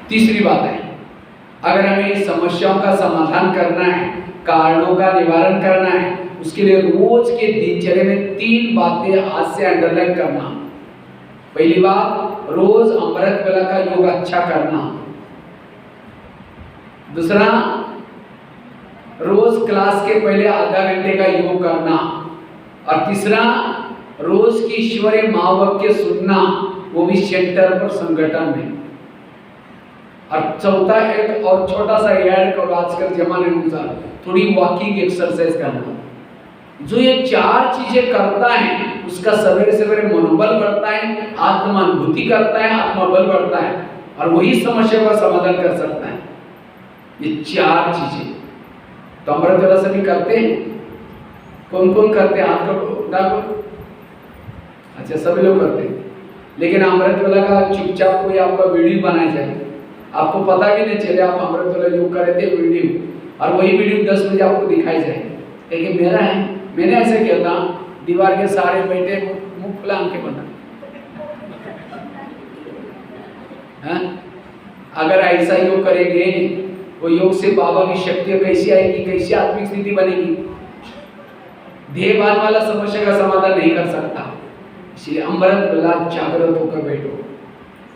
तीसरी बात है, अगर हमें समस्याओं का समाधान करना है, कारणों का निवारण करना है, उसके लिए रोज के दिनचर्या में 3 बातें आज से अंडरलाइन करना। पहली बात, रोज अमृत वेला का योग अच्छा करना। दूसरा, रोज क्लास के पहले आधा घंटे का योग करना। और तीसरा, रोज की ईश्वरीय महावाक्य सुनना, वो भी सेंटर पर संगठन में। और चौथा, एक और छोटा सा ऐड करो, आजकल जमाने अनुसार थोड़ी वॉकिंग एक्सरसाइज करना। जो ये 4 चीजें करता है उसका सवेरे सवेरे मनोबल बढ़ता है, आत्मानुभूति करता है, आत्मबल बढ़ता है, और वही समस्या का समाधान कर सकता है। ये 4 चीजें तो अमृत वेला सभी करते हैं। कौन कौन करते हैं? हाथ को। अच्छा, सभी लोग करते हैं। लेकिन अमृत वेला का चुपचाप कोई आपका वीडियो बनाया जाए, आपको पता भी नहीं चले आप अमृत वेला योग कर रहे थे वीडियो, और वही वीडियो 10 बजे आपको दिखाई जाए। लेकिन मेरा है, मैंने ऐसे किया था, दीवार के सारे बैठे मुंह खुला आंखें बंद। अगर ऐसा योग करेंगे, वो योग से बाबा की शक्ति कैसी आएगी, कैसी आत्मिक स्थिति बनेगी? देहभान वाला समस्या का समाधान नहीं कर सकता। इसलिए अमृत वेला जागृत होकर बैठो।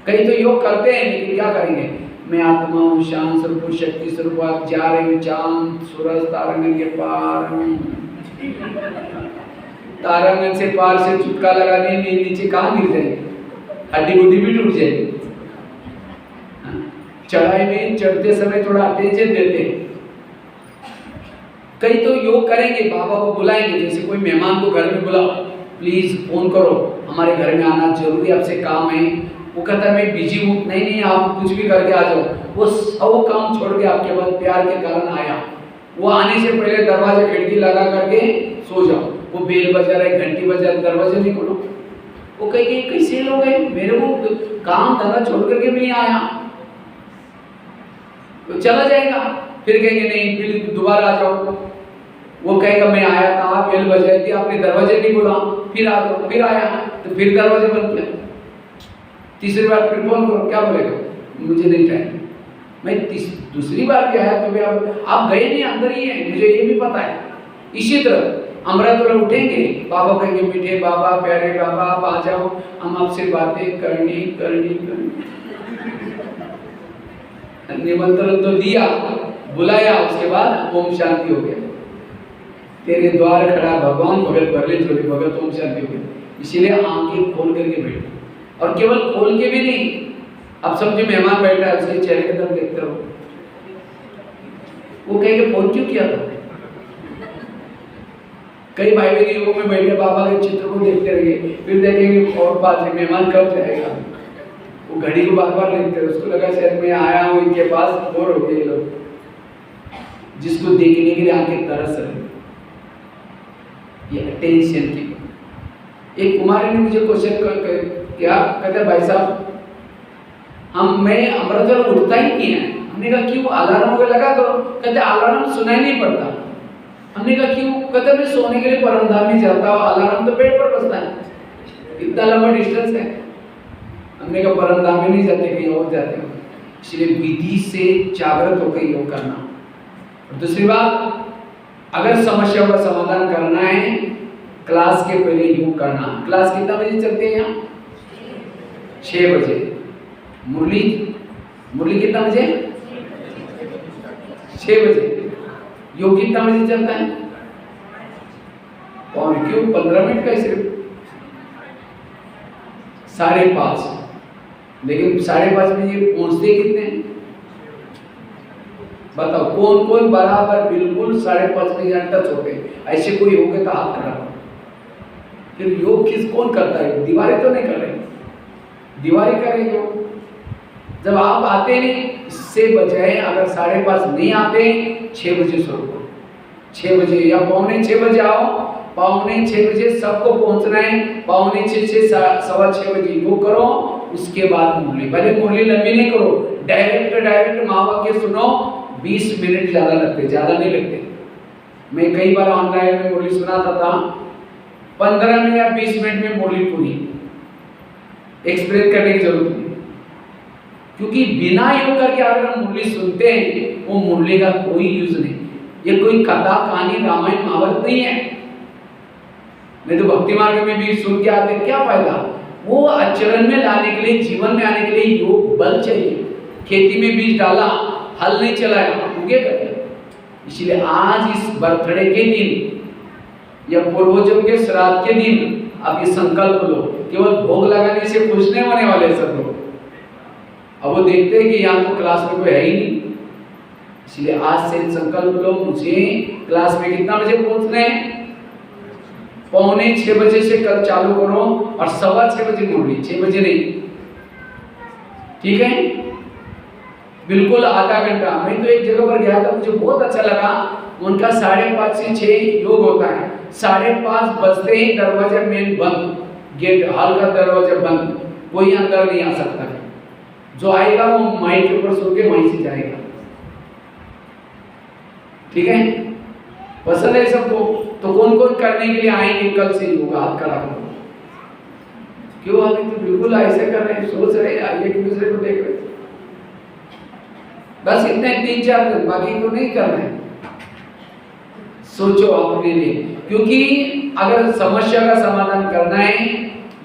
कई तो योग करते हैं, लेकिन क्या करेंगे? मैं आत्मा हूँ, शांत स्वरूप, शक्ति स्वरूप, आप जा रहे हो चांद सूरज तारांगन के पार। तारांगन से पार से चुटका लगाने में नीचे कहाँ गिर जाएगी? हड्डी गुड्डी भी टूट जाएगी। चढ़ाई में चढ़ते समय थोड़ा अटेंशन देते। कई तो योग करेंगे, बाबा को बुलाएंगे, जैसे कोई मेहमान को घर में बुलाओ, प्लीज फोन करो, हमारे घर में आना जरूरी, आपसे काम है। वो कहता है मैं बिजी हूँ। नहीं, आप कुछ भी करके आ जाओ। वो सब काम छोड़ के आपके पास प्यार के कारण आया। वो आने से पहले दरवाजे खिड़की लगा करके सो जाओ। वो बेल बजा रहे, घंटी बजा रहे, दरवाजे नहीं खोलो। वो कहेंगे कैसे लोग हैं, मेरे को काम धंधा छोड़ करके भी नहीं आया, तो चला जाएगा। फिर कहेंगे नहीं, फिर दोबारा आ जाओ। वो कहेगा मैं आया था, बेल बजाई थी, आपने दरवाजे नहीं खोला, फिर आ जाओ। फिर आया तो फिर दरवाजे बंद किया। तीसरी बार फिर फोन करो, क्या बोलेगा? मुझे नहीं टाइम। मैं दूसरी बार भी आया तो भी आप गए नहीं, अंदर ही है, मुझे ये भी पता है। इसी तरह अमृत वेला उठेंगे, बाबा कहेंगे मीठे बाबा, प्यारे बाबा, आप आ जाओ, हम आपसे बातें करनी। निमंत्रण तो दिया, बुलाया, उसके बाद ओम शांति हो गया। तेरे द्वार खड़ा भगवान, भगत भरले छोड़े भगत, ओम शांति हो गया। इसीलिए आंखें खोल करके बैठो, और केवल खोल के भी नहीं। अब समझे मेहमान बैठा है, उसके चेहरे के तरफ देखते रहो। वो कहेंगे फोन क्यों किया था? कई भाई बहन योग में बैठे बाबा के चित्र को देखते रहेंगे, फिर देखेंगे और बात है मेहमान कब जाएगा। वो घड़ी को बार बार देखते रहे, उसको लगा शायद मैं आया हूँ इनके पास, बोर हो गए लोग, जिसको देखने के लिए आंखें तरस रहे। ये अटेंशन की। एक कुमारी ने मुझे क्वेश्चन क्या कहते, भाई साहब मैं अमृत वेला उठता ही नहीं है। हमने कहा क्यों? अलार्म वगैरह लगा करो। कहते अलार्म सुनाई नहीं पड़ता। हमने कहा क्यों? कहते मैं सोने के लिए परमधाम में जाता हूँ, अलार्म तो बेड पर बजता है, इतना लंबा डिस्टेंस है। हमने कहा परमधाम में नहीं जाते, कहीं और जाते हो। इसलिए विधि से जागृत होकर योग करना। और दूसरी बात, अगर समस्या का समाधान करना है, क्लास के पहले योग करना। क्लास कितना बजे चलते हैं यहाँ? 6 बजे। मुरली कितना बजे? 6 बजे। योग कितना बजे चलता है? और क्यों 15 मिनट का सिर्फ? 5:30। लेकिन 5:30 बजे पहुंचते कितने? बताओ कौन कौन बराबर बिल्कुल 5:30 बजे टच होते हैं? ऐसे कोई हो गए तो हाथ खड़ा। फिर योग कौन करता है? दीवारें तो नहीं कर रहे, दीवारें कर रही योग। जब आप आते नहीं, इससे बजाय अगर 5:30 नहीं आते, 6 बजे शुरू करो। 6 बजे या 5:45 बजे आओ। 5:45 बजे सबको पहुंचना है। 5:45 से 6:15 बजे योग करो। उसके बाद मुरली, भले मुरली लंबी नहीं करो, डायरेक्ट माँ बाप के सुनो। 20 मिनट ज्यादा लगते, ज्यादा नहीं लगते। मैं कई बार ऑनलाइन में मुरली सुनाता था, 15 मिनट या 20 मिनट में मुरली पूरी। एक्सप्लेन करने की जरूरत नहीं। क्योंकि बिना योग करके अगर हम मुरली सुनते हैं वो मुरली का कोई यूज नहीं। ये कोई कथा कहानी रामायण महाभारत नहीं है। नहीं तो भक्ति मार्ग में भी सुन के आते क्या फायदा। वो आचरण में लाने के लिए, जीवन में आने के लिए योग बल चाहिए। खेती में बीज डाला, हल नहीं चलाया, उगेगा क्या। इसलिए आज इस बर्थडे के दिन या पूर्वजों के श्राद्ध के दिन आप ये संकल्प लो। केवल भोग लगाने से खुश नहीं होने वाले सब लोग। अब वो देखते हैं कि यहाँ तो क्लास में कोई है ही नहीं, इसलिए आज से संकल्प लो, मुझे क्लास में कितना बजे पहुंचना है, 5:45 बजे से कल चालू करो और 6:15 बजे मुरली, 6 बजे नहीं, ठीक है। बिल्कुल आधा घंटा। मैं तो एक जगह पर गया था, मुझे बहुत अच्छा लगा। उनका 5:30 से 6 योग होता है। 5:30 बजते ही दरवाजा मेन बंद, गेट हॉल का दरवाजा बंद, कोई अंदर नहीं आ सकता है। जो आएगा वो माइक के ऊपर सो के वहीं से जाएगा, ठीक है। पसंद है सबको? तो कौन कौन करने के लिए आएंगे कल से योग? हाथ खड़ा करो। क्यों अभी तो बिल्कुल ऐसे कर रहे हैं, सोच रहे हैं, एक दूसरे को देख रहे हैं। बस इतने 3-4 दिन, बाकी को नहीं करना है। सोचो अपने लिए, क्योंकि अगर समस्या का समाधान करना है,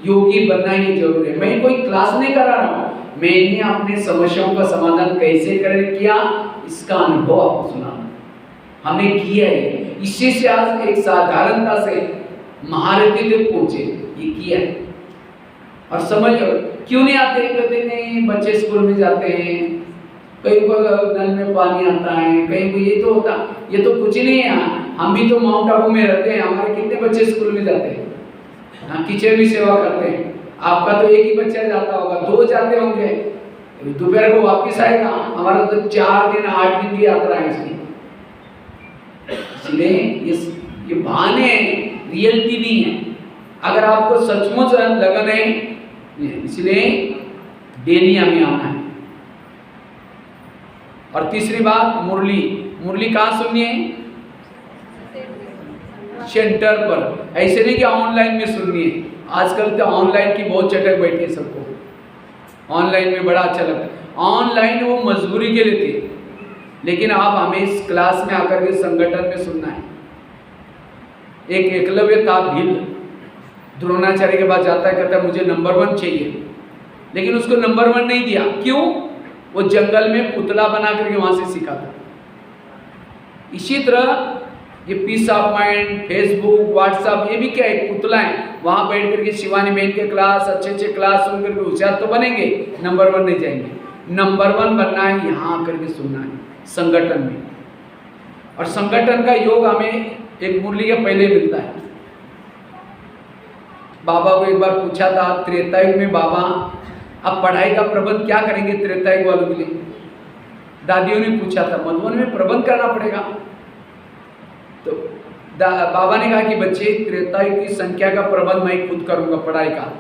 योगी बनना ही जरूरी है। मैं कोई क्लास नहीं करा रहा हूँ, मैंने अपने समस्याओं का समाधान कैसे किया इसका अनुभव आपको सुना, हमने किया है। इसी से आज एक साधारणता से महारथी तक पहुंचे, ये किया है। और समझ क्यों नहीं आते? कहते नहीं बच्चे स्कूल में जाते हैं, कहीं को नल में पानी आता है, कहीं को ये तो होता, ये तो कुछ नहीं है। हम भी तो माउंट आबू में रहते हैं, हमारे कितने बच्चे स्कूल में जाते हैं, हम किचन में सेवा करते हैं। आपका तो एक ही बच्चा जाता होगा, 2 जाते होंगे, दोपहर को वापस आएगा। हमारा तो 4 दिन 8 दिन की यात्रा है इसकी। इसलिए ये बहाने रियलिटी नहीं है। अगर आपको सचमुच लगन है, इसलिए डेली हमें आना है। और तीसरी बात, मुरली। मुरली कहाँ सुननी है? सेंटर पर, ऐसे नहीं कि ऑनलाइन में सुननी है। आजकल तो ऑनलाइन की बहुत चटक बैठी है सबको, ऑनलाइन में बड़ा अच्छा लगता है। ऑनलाइन वो मजबूरी के लिए थी, लेकिन आप हमें इस क्लास में आकर के संगठन में सुनना है। एक एकलव्य था भील, द्रोणाचार्य के पास जाता है, कहता है मुझे नंबर 1 चाहिए, लेकिन उसको नंबर 1 नहीं दिया। क्यों? वो जंगल में पुतला बना करके वहां से सीखा था। इसी तरह ये peace of mind, Facebook, WhatsApp, ये भी क्या है? पुतला है। वहां बैठ करके शिवानी बहन के क्लास, अच्छे क्लास सुन करके होशियार तो बनेंगे, नंबर 1 नहीं जाएंगे। नंबर 1 बनना है, यहाँ आकर के सुनना है संगठन में। और संगठन का योग हमें एक मुरली के पहले मिलता है। बाबा को एक बार पूछा था त्रेतायुग में, बाबा अब पढ़ाई का प्रबंध क्या करेंगे त्रेतायुग वालों के लिए? दादियों ने पूछा था, मधुबन में प्रबंध करना पड़ेगा। तो बाबा ने कहा कि बच्चे त्रेतायुग की संख्या का प्रबंध मैं खुद करूंगा पढ़ाई का,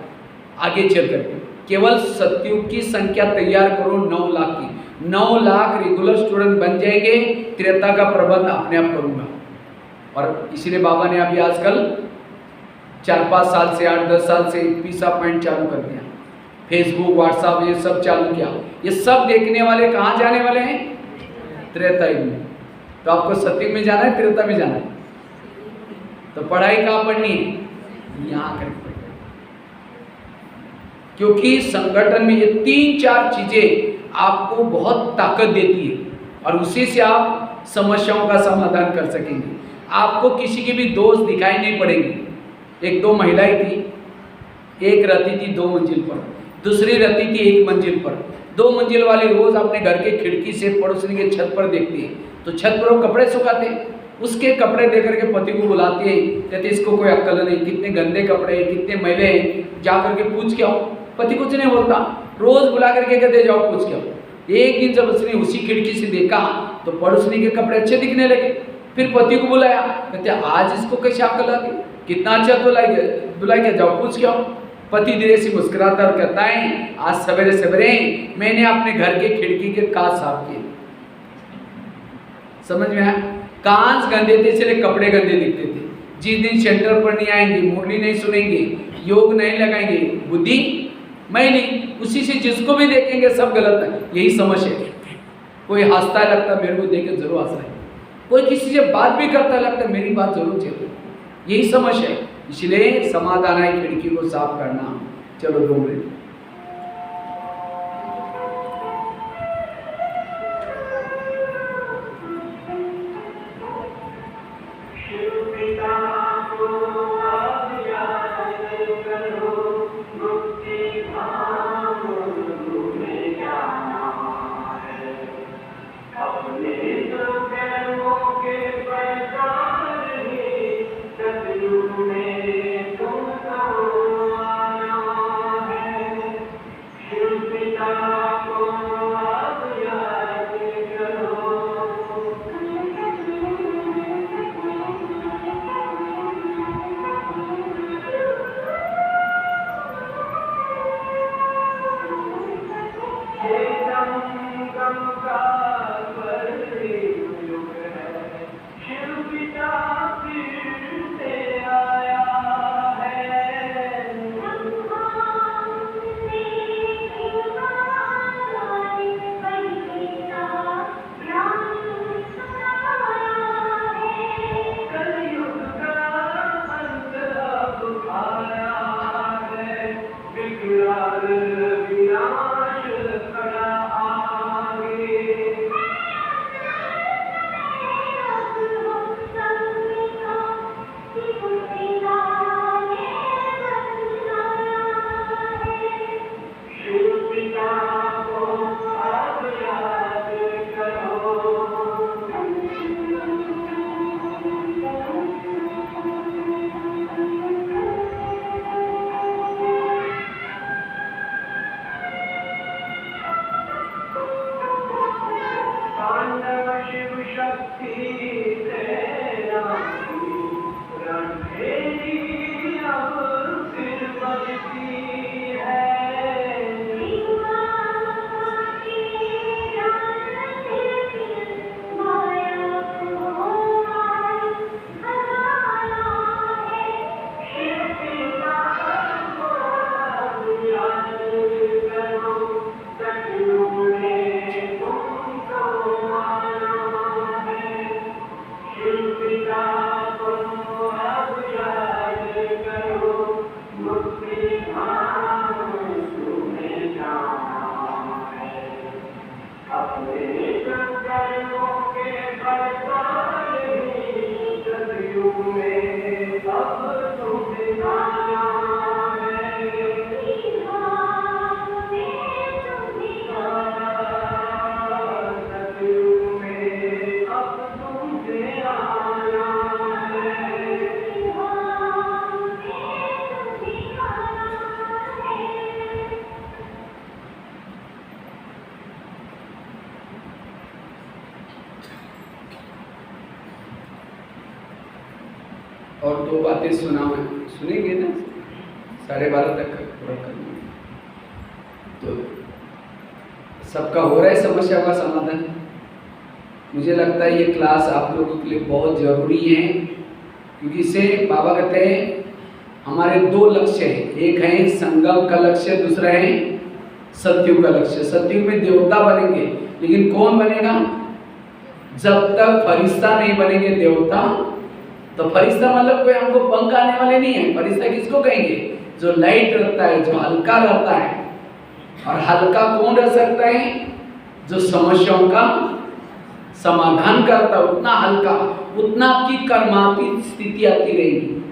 आगे चल करके। केवल सतयुग की संख्या तैयार करो 9 लाख की, 9 लाख रेगुलर स्टूडेंट बन जाएंगे, त्रेता का प्रबंध अपने आप करूंगा। और इसीलिए बाबा ने अभी आजकल 4-5 साल से 8-10 साल से पीस ऑफ माइंड चालू कर दिया, फेसबुक, व्हाट्सएप, ये सब चालू किया। ये सब देखने वाले कहाँ जाने वाले हैं? त्रेतायुग में। तो आपको सतयुग में जाना है, त्रेता में जाना है, तो पढ़ाई कहाँ पढ़नी है? यहाँ करके पढ़नी है। क्योंकि संगठन में ये 3-4 चीजें आपको बहुत ताकत देती है, और उसी से आप समस्याओं का समाधान कर सकेंगे। आपको किसी के भी दोष दिखाई नहीं पड़ेंगे। 1-2 महिलाएं थी, एक रहती थी 2 मंजिल पर, दूसरी रहती थी 1 मंजिल पर। 2 मंजिल वाली रोज अपने घर के खिड़की से पड़ोसी के छत पर देखती है, तो छत पर वो कपड़े सुखाते, उसके कपड़े देख करके पति को बुलाती है, कहते इसको कोई अक्ल नहीं, कितने गंदे कपड़े हैं, कितने मैले हैं, जा करके पूछ के आओ। पति कुछ नहीं बोलता, रोज बुला करके कहते जाओ पूछ के आओ। एक दिन जब उसने उसी खिड़की से देखा तो पड़ोसनी के कपड़े अच्छे दिखने लगे, फिर पति को बुलाया, कहते आज इसको कैसे अक्ल आ गई, कितना अच्छा धुलाई गया, जाओ पूछ के आओ। पति धीरे से मुस्कुराता और कहता है आज सवेरे सवेरे मैंने अपने घर के खिड़की के कांच साफ किए। समझ में आया? कांच गंदे थे इसलिए कपड़े गंदे दिखते थे। जिस दिन सेंटर पर नहीं आएंगे, मुरली नहीं सुनेंगे, योग नहीं लगाएंगे, बुद्धि मैं नहीं, उसी से जिसको भी देखेंगे सब गलत है, यही समझ है। कोई हंसता है लगता है मेरे को देख के जरूर हंस रहा है, कोई किसी से बात भी करता है लगता है मेरी बात जरूर चले, यही समझ है। इसलिए समाधान है खिड़की को साफ करना। चलो 2 मिनट। और 2 बातें सुनेंगे ना, 12:30 तक पूरा करना। तो सबका हो रहा है समस्या का समाधान। मुझे लगता है ये क्लास आप लोगों के लिए बहुत ज़रूरी है, क्योंकि इससे बाबा कहते हैं हमारे 2 लक्ष्य हैं, एक है संगम का लक्ष्य, दूसरा है सतयुग का लक्ष्य। सतयुग में देवता बनेंगे, लेकिन कौन बनेगा? जब तक फरिश्ता नहीं बनेंगे देवता, तो फरिश्ता मतलब कोई हमको पंख आने वाले नहीं है। फरिश्ता किसको कहेंगे? जो लाइट रहता है, जो हल्का रहता है। और हल्का कौन रह सकता है? जो समस्याओं का समाधान करता है, उतना हल्का, उतना आपकी कर्मातीत स्थिति आती रहेगी।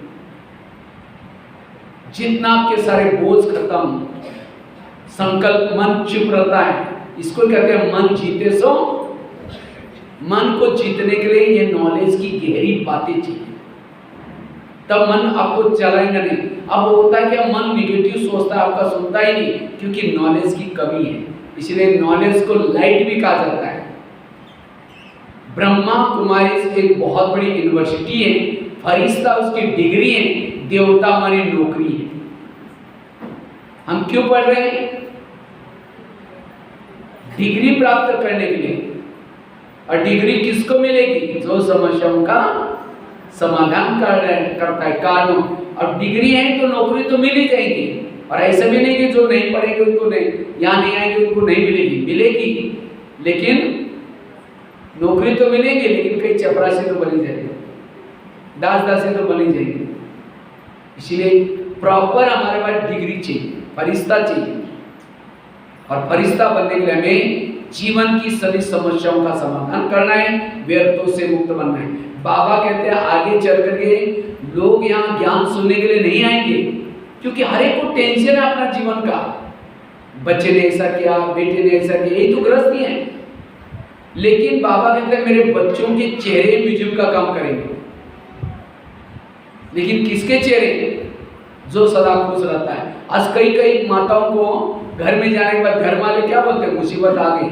जितना आपके सारे बोझ खत्म, संकल्प, मन चुप रहता है, इसको कहते हैं मन जीते सो। मन को जीतने के लिए ये नॉलेज की गहरी बातें चाहिए, तब मन आपको चलाएगा नहीं। अब होता है क्या, मन निगेटिव सोचता है, आपका सुनता ही नहीं, क्योंकि नॉलेज की कमी है। इसलिए नॉलेज को लाइट भी कहा जाता है। ब्रह्मा कुमारी एक बहुत बड़ी यूनिवर्सिटी है, फरिश्ता उसकी डिग्री है, देवता हमारी नौकरी है। हम क्यों पढ़ रहे हैं? डिग्री प्राप्त करने के लिए। और डिग्री किसको मिलेगी? जो समस्याओं का समाधान करता है, कानून। और डिग्री है तो नौकरी तो मिल ही जाएगी। और ऐसा भी नहीं कि जो नहीं पढ़ेंगे उनको नहीं, यहाँ नहीं आएंगे उनको नहीं मिलेगी, मिलेगी, लेकिन नौकरी तो मिलेगी, लेकिन कई चपरासी तो बनी जाएगी, दास-दासी तो बनी जाएगी। इसलिए प्रॉपर हमारे पास डिग्री चाहिए, फरिश्ता चाहिए, और फरिश्ता बनने के लिए हमें जीवन की सभी समस्याओं का समाधान करना है, व्यर्थों से मुक्त बनना है। बाबा कहते हैं आगे चल करके लोग यहाँ ज्ञान सुनने के लिए नहीं आएंगे, क्योंकि हर एक को टेंशन है अपना जीवन का, बच्चे ने ऐसा किया, बेटे ने ऐसा किया, यही तो गृहस्थी है। लेकिन बाबा कहते हैं मेरे बच्चों के चेहरे म्यूजियम का काम करेंगे। लेकिन किसके चेहरे? जो सदा खुश रहता है। आज कई कई माताओं को घर में जाने के बाद घर वाले क्या बोलते हैं? मुसीबत आ गई।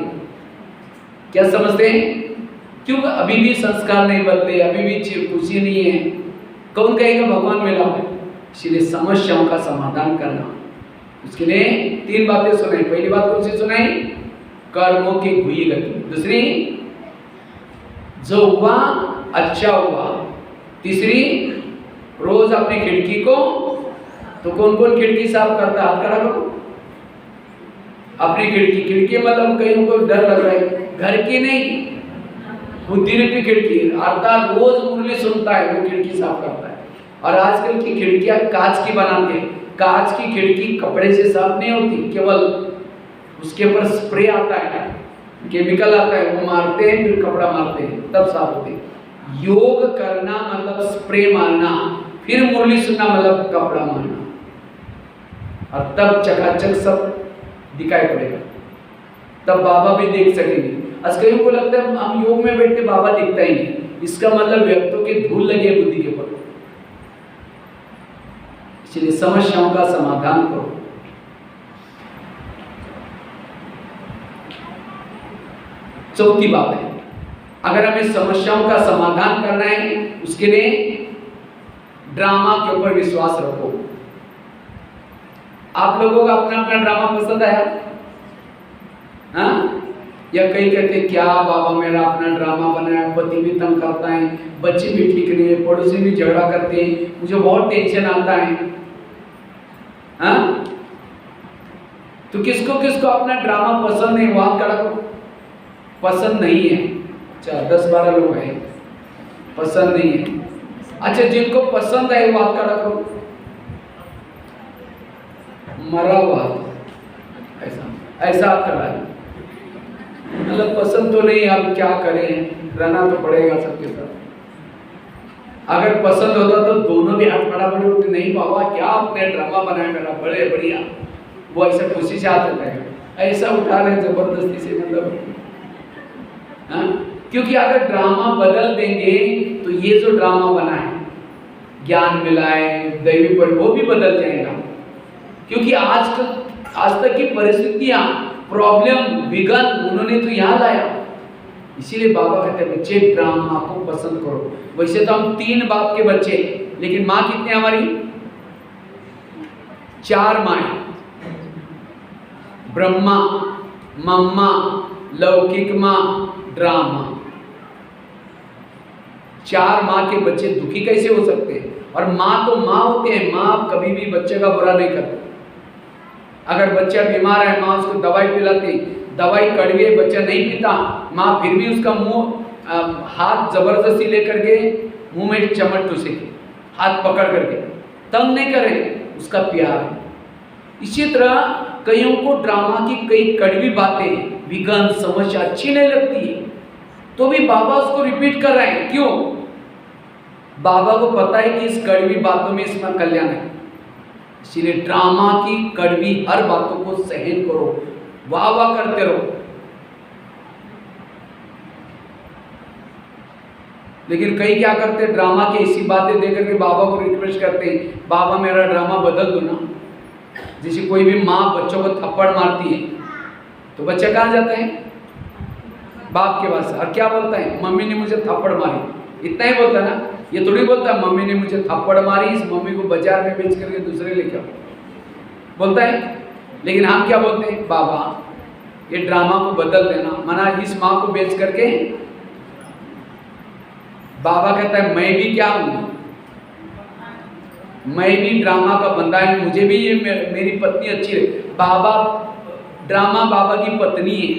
क्या समझते हैं? क्यों? अभी भी संस्कार नहीं बदले, अभी भी खुशी नहीं है। कौन कहेगा भगवान मिला है? इसलिए समस्याओं का समाधान करना, उसके लिए 3 बातें सुनाई। पहली बात कौन सी सुनाई? कर्मों की हुई गति। दूसरी, जो हुआ अच्छा हुआ। तीसरी, रोज अपनी खिड़की को, तो कौन कौन खिड़की साफ करता है? हाथ खड़ा करो। अपनी खिड़की मतलब कहीं को डर लग रहा है, घर की नहीं, बुद्धि रूपी खिड़की, अर्थात रोज मुरली सुनता है वो खिड़की साफ करता है। और आजकल की खिड़कियां कांच की बनाते हैं। कांच की खिड़की कपड़े से साफ नहीं होती, केवल उसके ऊपर स्प्रे आता है, केमिकल आता है, वो मारते हैं, फिर कपड़ा मारते हैं, तब साफ होती है। योग करना मतलब स्प्रे मारना, फिर मुरली सुनना मतलब कपड़ा मारना, और तब चकाचक सब दिखाई पड़ेगा, तब बाबा भी देख सकेंगे। आज कईयों को लगता है हम योग में बैठते बाबा दिखता ही नहीं, इसका मतलब व्यक्तों की धूल लगी है बुद्धि के ऊपर। इसलिए समस्याओं का समाधान करो। चौथी बात है, अगर हमें समस्याओं का समाधान करना है, उसके लिए ड्रामा के ऊपर विश्वास रखो। आप लोगों का अपना अपना ड्रामा पसंद आया? हाँ? या कई कहते क्या बाबा मेरा अपना ड्रामा बनाया, पति भी तंग करता है, बच्चे भी ठीक नहीं है, पड़ोसी भी झगड़ा करते हैं, मुझे बहुत टेंशन आता है। हाँ? तो किसको किसको अपना ड्रामा पसंद नहीं? बात करो, पसंद नहीं है। अच्छा, 10-12 लोग हैं पसंद नहीं है। अच्छा, जिनको पसंद है बात करो, मरा हुआ ऐसा ऐसा आप करा है, मतलब पसंद तो नहीं, अब क्या करें, रहना तो पड़ेगा सबके साथ। अगर पसंद होता तो दोनों भी हाथ बराबर होते, नहीं बाबा क्या आपने ड्रामा बनाया मेरा, बड़े बढ़िया, वो ऐसा खुशी से हाथ उठाएगा, ऐसा उठा रहे जबरदस्ती से, मतलब हाँ? क्योंकि अगर ड्रामा बदल देंगे तो ये जो ड्रामा बना है, ज्ञान मिलाए, दैवी पर, वो भी बदल जाएगा। क्योंकि आज तक की परिस्थितियां, प्रॉब्लम, विघन उन्होंने तो यहाँ लाया। इसीलिए बाबा कहते हैं बच्चे ड्रामा को पसंद करो। वैसे तो हम 3 बाप के बच्चे, लेकिन माँ कितनी हमारी? 4 माएँ, ब्रह्मा, मम्मा, लौकिक माँ, ड्रामा। 4 माँ के बच्चे दुखी कैसे हो सकते हैं? और माँ तो माँ होते हैं, माँ कभी भी बच्चे का बुरा नहीं करती। अगर बच्चा बीमार है, माँ उसको दवाई पिलाती, दवाई कड़वी है, बच्चा नहीं पीता, माँ फिर भी उसका मुंह हाथ जबरदस्ती लेकर के मुंह में चमट टूसेगी, हाथ पकड़ करके, तंग नहीं करे, उसका प्यार है। इसी तरह कईयों को ड्रामा की कई कड़वी बातें, विघन, समस्या अच्छी नहीं लगती है, तो भी बाबा उसको रिपीट कर रहे हैं। क्यों? बाबा को पता है कि इस कड़वी बातों में इसमें कल्याण है। इसीलिए ड्रामा की कड़वी हर बातों को सहन करो, वाह वाह करते रहो। लेकिन कई क्या करते हैं, ड्रामा की ऐसी बातें देकर के बाबा को रिक्वेस्ट करते हैं, बाबा मेरा ड्रामा बदल दो ना। जैसे कोई भी माँ बच्चों को थप्पड़ मारती है तो बच्चा कहाँ जाता है? बाप के पास। और क्या बोलता है? मम्मी ने मुझे थप्पड़ मारी, इतना ही बोलता है ना। ये थोड़ी बोलता है मम्मी ने मुझे थप्पड़ मारी, इस मम्मी को बाजार में बेच करके दूसरे लेके आओ, बोलता है। लेकिन हम क्या बोलते हैं? बाबा ये ड्रामा को बदल देना, मना इस माँ को बेच करके। बाबा कहता है मैं भी क्या हूँ? मैं भी ड्रामा का बंदा है, मुझे भी ये मेरी पत्नी अच्छी है। बाबा ड्रामा बाबा की पत्नी है,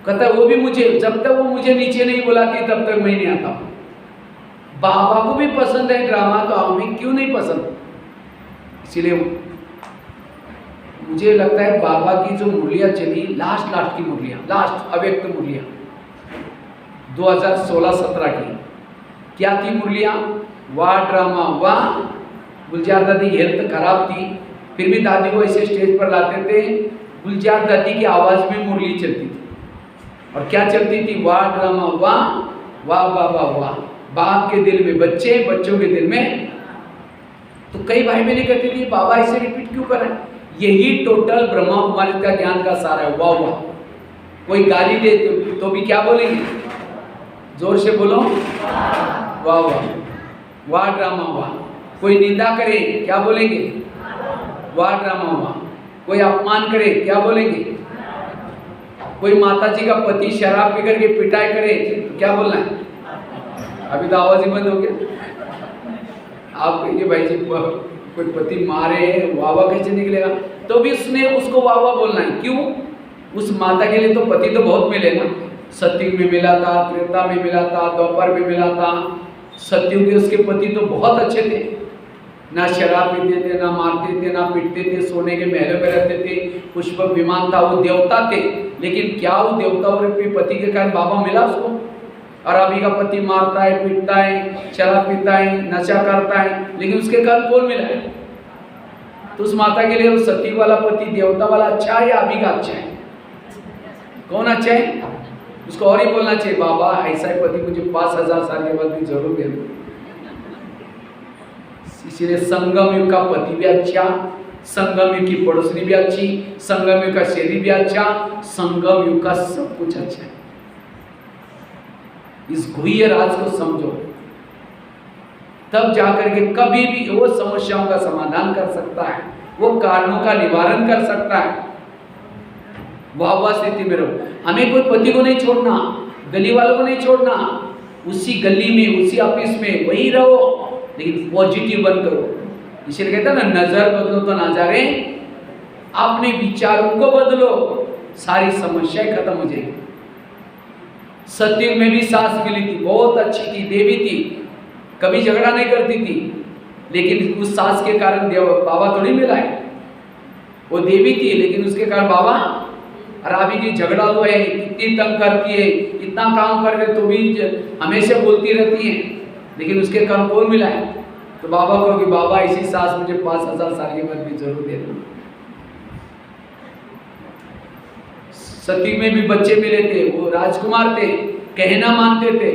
कहता है वो भी मुझे, जब तक वो मुझे नीचे नहीं बुलाती तब तक मैं नहीं आता। बाबा को भी पसंद है ड्रामा, तो हमें क्यों नहीं पसंद? इसीलिए मुझे लगता है बाबा की जो मुरलियाँ चली, लास्ट की मुरलियाँ, लास्ट अव्यक्त मुरलियाँ 2016-17 की क्या थी मुरलियाँ? वाह ड्रामा वाह। गुलजार दादी हेल्थ खराब थी, फिर भी दादी को ऐसे स्टेज पर लाते थे, गुलजार दादी की आवाज़ में मुरली चलती थी। और क्या चलती थी? वाह ड्रामा वाह, वाह बाबा वाह। बाप के दिल में बच्चे, बच्चों के दिल में। तो कई भाई बहनें कहती थी बाबा ऐसे रिपीट क्यों कर रहे हैं? यही टोटल ब्रह्मा कुमारी का ज्ञान का सारा है। वाह वाह। कोई गाली दे तो भी क्या बोलेंगे? जोर से बोलो, वाह वाह। वाह ड्रामा वाह। कोई निंदा करे क्या बोलेंगे? वाह ड्रामा वाह। कोई अपमान करे क्या बोलेंगे? कोई माता जी का पति शराब पी करके पिटाई करे तो क्या बोलना है? अभी तो आवाज ही बंद हो गया। आप कहिए भाई जी कोई पति मारे वाह वाह कैसे निकलेगा? तो भी उसने उसको वाह वाह बोलना है। क्यों? उस माता के लिए तो पति तो बहुत मिले ना। सतयुग में मिला था, त्रेता में मिला था, द्वापर में मिला था। सतयुग के उसके पति तो बहुत अच्छे थे, ना शराब पीते थे, ना मारते थे, ना पीटते थे, सोने के महलों में रहते थे, पुष्पक विमान था, वो देवता थे। लेकिन क्या वो देवता और पति के कारण बाबा मिला उसको? और अभी का पति मारता है, पीटता है, शराब पीता है, नशा करता है, लेकिन उसके कारण कौन मिला है? तो उस माता के लिए वो सती वाला पति देवता वाला अच्छा है या अभी का अच्छा है? कौन अच्छा है? उसको और ही बोलना चाहिए बाबा ऐसा ही पति मुझे 5000 साल के बाद भी जरूर दे दो। इसीलिए संगम युग का पति भी अच्छा, संगम युग की पड़ोसनी भी अच्छी, संगम युग का शरीर भी अच्छा, संगम युग का सब कुछ अच्छा है। इस गुह्य राज को समझो, तब जाकर के कभी भी वो समस्याओं का समाधान कर सकता है, वो कारणों का निवारण कर सकता है। वाह स्थिति में रहो। हमें कोई पति को नहीं छोड़ना, गली वालों को नहीं छोड़ना, उसी गली में, उसी ऑफिस में वही रहो, लेकिन पॉजिटिव बन करो। इसलिए कहता है ना, नजर बदलो तो नजारे, अपने विचारों को बदलो, सारी समस्याएं खत्म हो जाएगी। सतयुग में भी सास मिली थी, बहुत अच्छी थी, देवी थी, कभी झगड़ा नहीं करती थी, लेकिन उस सास के कारण बाबा थोड़ी मिला है। वो देवी थी लेकिन उसके कारण बाबा। और अभी की झगड़ा हुआ है, इतनी तंग करती है, इतना काम कर रहे तो भी हमेशा बोलती रहती है, लेकिन उसके कारण कौन मिला है? तो बाबा को कि बाबा ऐसी सास मुझे 5000 साल के बाद भी जरूर दे दो। सती में भी बच्चे मिले थे, वो राजकुमार थे, कहना मानते थे,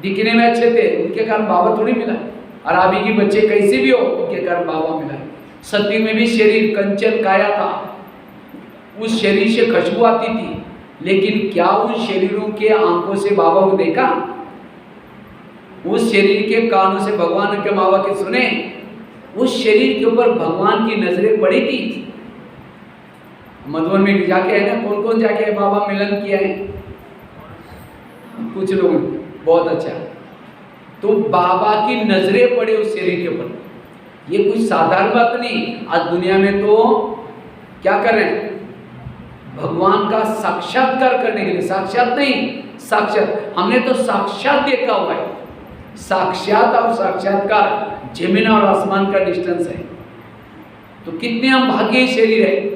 दिखने में अच्छे थे, उनके कारण बाबा थोड़ी मिला। और अभी की बच्चे कैसे भी हो, उनके कारण बाबा मिला। सती में भी शरीर कंचन काया था, उस शरीर से खुशबू आती थी, लेकिन क्या उस शरीरों के आंखों से बाबा को देखा? उस शरीर के कानों से भगवान के माँ बाप के सुने? उस शरीर के ऊपर भगवान की नजरें पड़ी थी। मधुबन में जाके है ना, कौन कौन जाके बाबा मिलन किया है? कुछ लोग, बहुत अच्छा। तो बाबा की नजरें पड़े उस शरीर के ऊपर, ये कुछ साधारण बात नहीं। आज दुनिया में तो क्या कर रहे हैं? भगवान का साक्षात्कार करने के लिए, साक्षात नहीं, साक्षात, हमने तो साक्षात देखा हुआ है। साक्षात और साक्षात्कार जमीन और आसमान का डिस्टेंस है। तो कितने हम भाग्य शरीर है।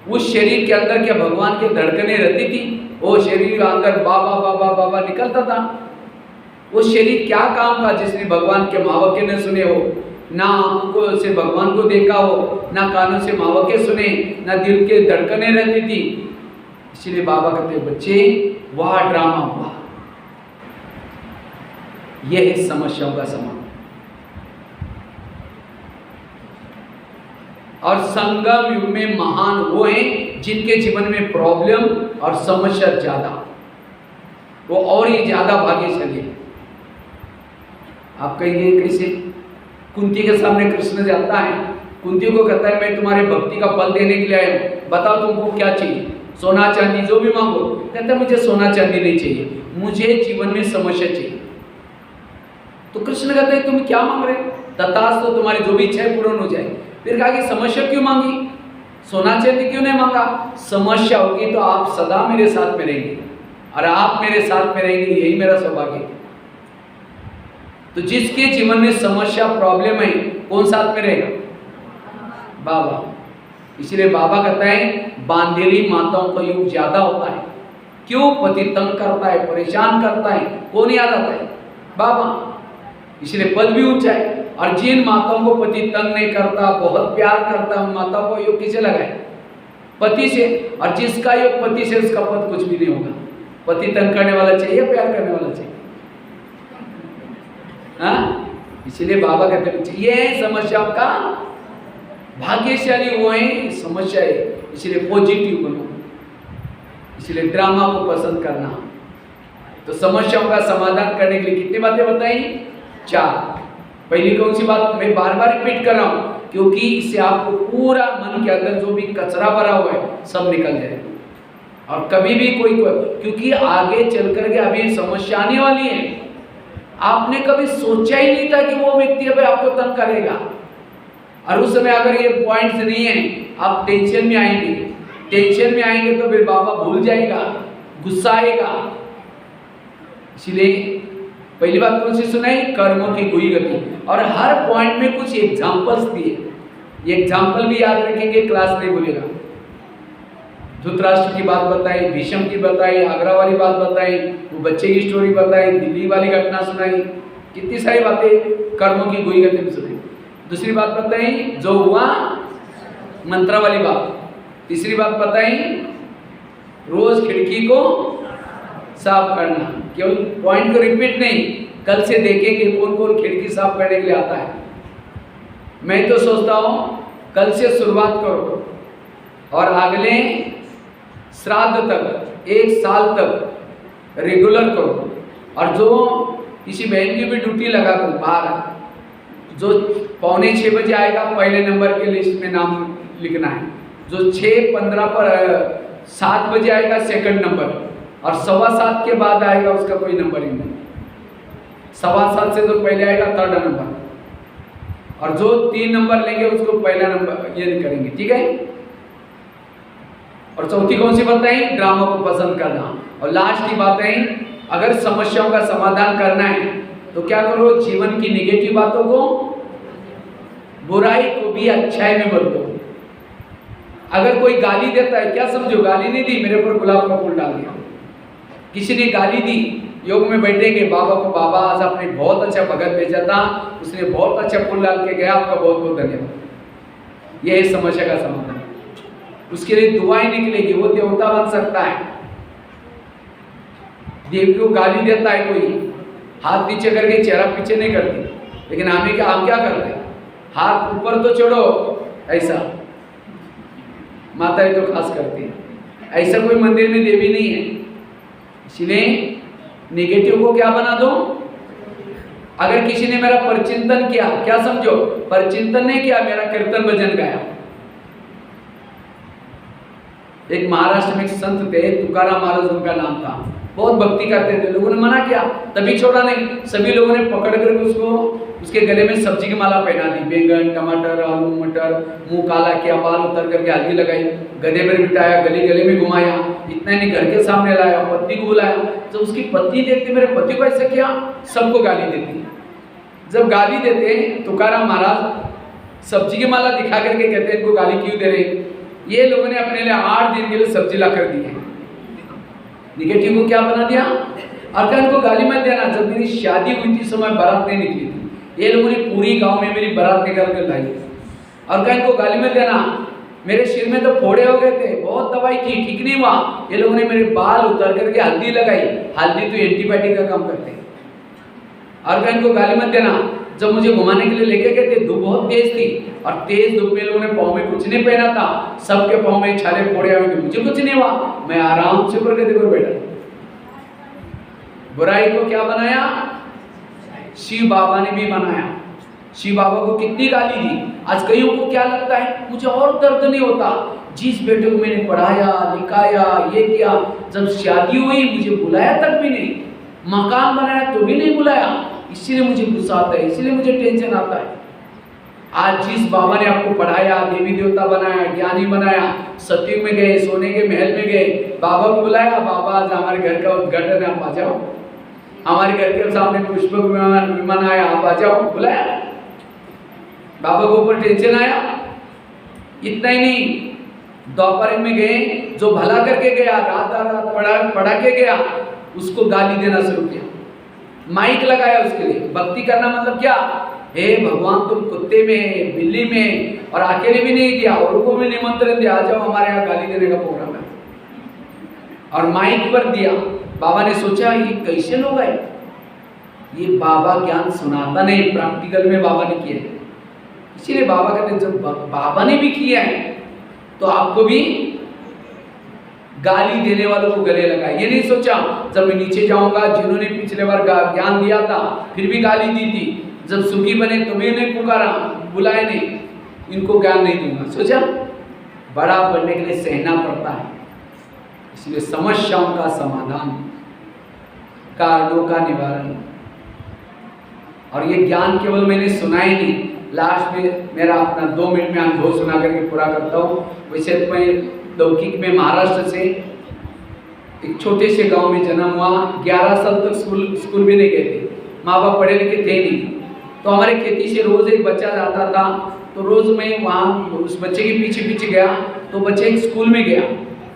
उस शरीर के अंदर क्या भगवान के धड़कने रहती थी? वो शरीर अंदर बाबा बाबा बाबा निकलता था। वो शरीर क्या काम का जिसने भगवान के माँ बाप के न सुने हो, ना आंखों से भगवान को देखा हो, ना कानों से माँ बाप के सुने, ना दिल के धड़कने रहती थी। इसलिए बाबा कहते बच्चे वाह ड्रामा हुआ। यह है समस्याओं का समाधान। और संगम युग में महान वो हैं जिनके जीवन में प्रॉब्लम और समस्या ज्यादा, वो और ही ज्यादा भाग्यशाली है। आप कहेंगे कैसे? कुंती के सामने कृष्ण जाता है, कुंती को कहता है मैं तुम्हारे भक्ति का फल देने के लिए आया हूँ, बताओ तुमको क्या चाहिए? सोना चांदी जो भी मांगो। कहता है मुझे सोना चांदी नहीं चाहिए, मुझे जीवन में समस्या चाहिए। तो कृष्ण कहते हैं तुम क्या मांग रहे हो? तथास्तु, तो तुम्हारी जो भी इच्छा है पूर्ण हो जाए। फिर कहा कि समस्या क्यों मांगी, सोना चांदी क्यों नहीं मांगा? समस्या होगी तो आप सदा मेरे साथ में रहेंगे, और आप मेरे साथ में रहेंगे, यही मेरा सौभाग्य है। तो जिसके जीवन में समस्या प्रॉब्लम है, कौन साथ में रहेगा? बाबा। इसलिए बाबा कहता है बांधेली माताओं का योग ज्यादा होता है। क्यों? पति तंग करता है, परेशान करता है, कौन याद आता है? बाबा। इसलिए पद भी ऊंचा है। और जिन माताओं को पति तंग नहीं करता, बहुत प्यार करता, उन माताओं का योग किसे लगा है? पति से। और जिसका योग पति से, उसका पद कुछ भी नहीं होगा। पति तंग करने वाला चाहिए, प्यार करने वाला चाहिए। हाँ, इसलिए बाबा कहते हैं ये है समस्याओं का भाग्यशाली वो है समस्या है। इसलिए पॉजिटिव बनो, इसलिए ड्रामा को पसंद करना। तो समस्याओं का समाधान करने के लिए कितनी बातें बताई? 4। पहली कौन सी बात? मैं बार बार रिपीट कर रहा हूं क्योंकि इससे आपको पूरा मन के अंदर जो भी कचरा भरा हुआ है सब निकल जाएगा। और कभी भी कोई क्योंकि आगे चल करके अभी समस्या आने वाली है, आपने कभी सोचा ही नहीं था कि वो व्यक्ति अभी आपको तंग करेगा। और उस समय अगर ये पॉइंट्स नहीं है, आप टेंशन में आएंगे। टेंशन में आएंगे तो फिर बाबा भूल जाएगा, गुस्सा आएगा। इसलिए पहली बात कौन सी सुनाई? कर्मों की गुई गति। और हर पॉइंट में कुछ एग्जाम्पल्स दिए। ये एग्जाम्पल भी याद रखेंगे, क्लास नहीं भूलेगा। धृतराष्ट्र की बात बताई, भीष्म की बताई, आगरा वाली बात बताई, वो बच्चे की स्टोरी बताई, दिल्ली वाली घटना सुनाई, कितनी सारी बातें कर्मों की गुई गति में सुनाई। दूसरी बात बताई जो हुआ मंत्र वाली बात। तीसरी बात बताई रोज खिड़की को साफ करना। केवल पॉइंट को रिपीट नहीं, कल से देखेंगे कौन कौन खिड़की साफ करने के लिए आता है। मैं तो सोचता हूँ कल से शुरुआत करो और अगले श्राद्ध तक 1 साल तक रेगुलर करो। और जो किसी बहन की भी ड्यूटी लगा दो बाहर, जो 5:45 बजे आएगा पहले नंबर के लिस्ट में नाम लिखना है, जो 6:15 पर 7 बजे आएगा सेकंड नंबर, और 7:15 के बाद आएगा उसका कोई नंबर ही नहीं। 7:15 से तो पहले आएगा 3rd नंबर, और जो 3 नंबर लेंगे उसको पहला नंबर ये करेंगे, ठीक है। और चौथी कौन सी बताई? ड्रामा को पसंद करना। और लास्ट की बात है अगर समस्याओं का समाधान करना है तो क्या करो? जीवन की निगेटिव बातों को, बुराई को भी अच्छाई में बदलो। अगर कोई गाली देता है, क्या समझो? गाली नहीं दी, मेरे ऊपर गुलाब का फूल डाल दिया। किसी ने गाली दी, योग में बैठेंगे बाबा को, बाबा आज आपने बहुत अच्छा भगत भेजा था, उसने बहुत अच्छा फूल डाल के गया, आपका बहुत बहुत धन्यवाद। यह है समस्या का समाधान। उसके लिए दुआएं निकलेगी, वो देवता बन सकता है। देव को गाली देता है कोई, हाथ पीछे करके चेहरा पीछे नहीं करती, लेकिन हम क्या करते हैं? हाथ ऊपर तो छोड़ो, ऐसा माताएं तो खास करती है। ऐसा कोई मंदिर में देवी नहीं है। इसलिए नेगेटिव को क्या बना दो? अगर किसी ने मेरा परचिंतन किया, क्या समझो? परचिंतन नहीं किया, मेरा कीर्तन भजन गाया। एक महाराष्ट्र में एक संत थे, तुकाराम महाराज उनका नाम था, बहुत भक्ति करते थे। लोगों ने मना किया, तभी छोड़ा नहीं। सभी लोगों ने पकड़ कर उसको उसके गले में सब्जी की माला पहना दी, बैंगन, टमाटर, आलू, मटर, मुंह काला किया, बाल उतर करके हल्दी लगाई, गधे पर बिठाया, गले गले में घुमाया, इतना नहीं घर के सामने लाया, पत्नी को बुलाया। जब उसकी पत्नी देखती मेरे पति को ऐसा किया, सबको गाली देती। जब गाली देते तुकाराम महाराज सब्जी की माला दिखा करके कहते इनको गाली क्यों दे रहे? ये लोगों ने अपने लिए 8 दिन के लिए सब्जी ला कर दी है। निगेटिव को क्या बना दिया? और इनको गाली मत देना। जब मेरी शादी हुई थी समय बारात नहीं निकली थी, ये लोगों ने पूरी गांव में मेरी बारात निकाल कर लाई। और इनको गाली मत देना, मेरे सिर में तो फोड़े हो गए थे, बहुत दवाई की, ठीक नहीं हुआ। ये लोगों ने मेरे बाल उतर करके हल्दी लगाई। हल्दी तो एंटीबायोटिक का काम करते हैं। और इनको गाली मत देना। जब मुझे घुमाने के लिए लेके गए थे, धूप बहुत तेज थी, और तेज धूप में लोगों ने पाँव में कुछ नहीं पहना था, सबके पाँव में छाले फोड़े आए, मुझे कुछ नहीं हुआ, मैं आराम से ऊपर गधे पर बैठा। बुराई को क्या बनाया? शिव बाबा ने भी बनाया। शिव बाबा को कितनी गाली दी। आज कईयों को क्या लगता है, मुझे और दर्द नहीं होता, जिस बेटे को मैंने पढ़ाया लिखाया ये किया, जब शादी हुई मुझे बुलाया तक भी नहीं, मकान बनाया तो भी नहीं बुलाया, इसीलिए मुझे गुस्सा आता है, इसीलिए मुझे टेंशन आता है। आज जिस बाबा ने आपको पढ़ाया, देवी देवता बनाया, ज्ञानी बनाया, सतयुग में गए, सोने के महल में गए, बाबा को बुलाया, बाबा आज हमारे घर का उद्घाटन है, आप आ जाओ। हमारे घर के सामने पुष्पक विमान आया, आप आ जाओ, बुलाया। बाबा को ऊपर टेंशन आया। इतना ही नहीं, दोपहर में गए, जो भला करके गया, रात पढ़ा के गया, उसको गाली देना शुरू किया, माइक लगाया उसके लिए। भक्ति करना मतलब क्या? हे भगवान, तुम कुत्ते में, बिल्ली में, और अकेले भी नहीं दिया, औरों को भी निमंत्रण दिया, आ जाओ हमारे यहाँ गाली देने का प्रोग्राम है, और माइक पर दिया। बाबा ने सोचा ये कैसे लोग आए, ये बाबा ज्ञान सुनाता नहीं, प्रैक्टिकल में बाबा ने किया है। इसीलिए बाबा कहते हैं जब बाबा ने भी किया है तो आपको भी गाली देने वालों को गले लगाए। ये नहीं सोचा जब मैं नीचे जाऊंगा, जिन्होंने पिछले बार ज्ञान दिया था फिर भी गाली दी थी, जब सुखी बने तो मैं नहीं पुकारा, बुलाए नहीं, इनको ज्ञान नहीं दूंगा। सोचा बड़ा बनने के लिए सहना पड़ता है। इसलिए समस्याओं का समाधान, कारणों का निवारण। और ये ज्ञान केवल मैंने सुना ही नहीं, लास्ट में मेरा अपना 2 मिनट में अनुभव सुना करके पूरा करता हूँ। वैसे तो मैं लौकिक में महाराष्ट्र से एक छोटे से गांव में जन्म हुआ। 11 साल तक स्कूल भी नहीं गए थे, माँ बाप पढ़े लिखे थे नहीं। तो हमारे खेती से रोज एक बच्चा जाता था, तो रोज मैं वहाँ उस बच्चे के पीछे पीछे गया, तो बच्चा एक स्कूल में गया,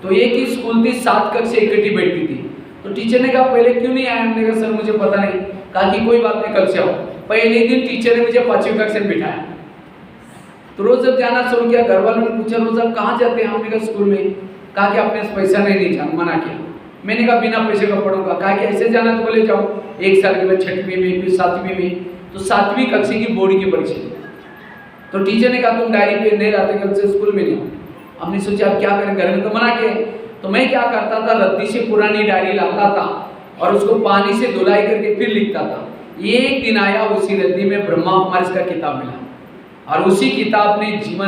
तो एक ही स्कूल थी, 7 कक्षा इकट्ठी बैठती थी। तो टीचर ने कहा पहले क्यों नहीं आया? हमने कहा सर मुझे पता नहीं। कहा कि कोई बात नहीं, कल से आओ। पहले दिन टीचर ने मुझे 5वीं कक्षा में बिठाया। तो रोज जब जाना शुरू किया, घर वालों ने पूछा रोज आप कहाँ जाते हैं? हमने कहा स्कूल में। कहा कि आपने पैसा नहीं जाना, मना किया। मैंने कहा बिना पैसे का पढ़ूंगा। कहा कि ऐसे जाना तो बोले जाओ। 1 साल के बाद 6वीं में, फिर 7वीं में, तो 7वीं कक्षा की बोर्ड की परीक्षा। तो टीचर ने कहा तुम डायरी पे नहीं लाते, कल से स्कूल में नहीं। हमने सोचा अब क्या करें, घर में तो मना के। तो मैं क्या करता था, रद्दी से पुरानी डायरी लाता था और उसको पानी से धुलाई करके फिर लिखता था। एक दिन आया, उसी रद्दी में ब्रह्मा कुमारी का किताब मिला, और उसी किताब ने जीवन